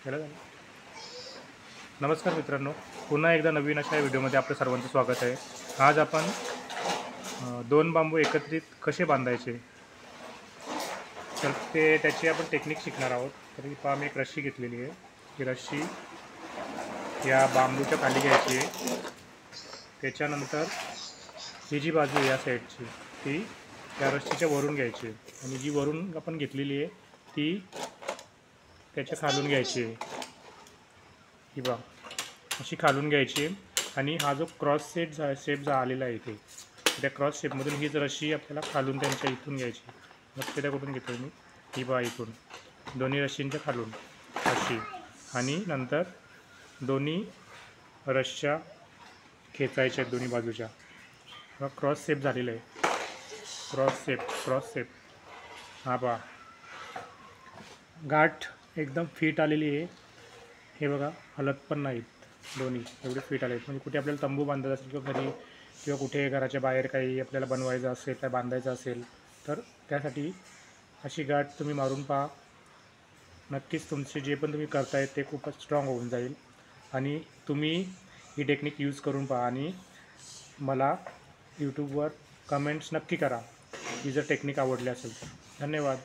केलं. नमस्कार मित्रांनो, पुन्हा एकदा नवीन अशा व्हिडिओमध्ये आपलं सर्वांचं स्वागत आहे. आज आपण दोन बांबू एकत्रित कसे बांधायचे तर त्याची आपण टेक्निक शिकणार आहोत. तर ही पहा, मी एक रस्सी घेतलेली आहे. ही रस्सी या बांबूच्या खाली घ्यायची आहे. त्याच्यानंतर ही जी बाजू आहे या साईडची ती त्या रस्सीच्या वरून घ्यायची आहे आणि जी वरून आपण घेतलेली आहे ती त्याच्या खालून घ्यायची आहे. ही बघा, अशी खालून घ्यायची आणि हा जो क्रॉस शेप आलेला आहे इथे, त्या क्रॉस शेपमधून हीच रस्सी आपल्याला खालून त्यांच्या इथून घ्यायची. मग त्या कुठून घेतो मी, ही बघा, इथून दोन्ही रस्सींच्या खालून अशी, आणि नंतर दोन्ही रस्स्या खेचायच्या दोन्ही बाजूच्या. क्रॉस शेप झालेला आहे, क्रॉस शेप. हा पहा, गाठ एकदम फिट आलेली आहे. हे बघा, हलत पण नाहीत, दोन्ही एवढे फिट आले आहेत. म्हणजे कुठे आपल्याला तंबू बांधायचा असेल किंवा घरी किंवा कुठे घराच्या बाहेर काही आपल्याला बनवायचं असेल, काय बांधायचं असेल तर त्यासाठी अशी गाठ तुम्ही मारून पहा. नक्कीच तुमचे जे पण तुम्ही करताय ते खूपच स्ट्रॉंग होऊन जाईल. आणि तुम्ही ही टेक्निक यूज करून पहा आणि मला यूट्यूबवर कमेंट्स नक्की करा ही जर टेक्निक आवडली असेल तर. धन्यवाद.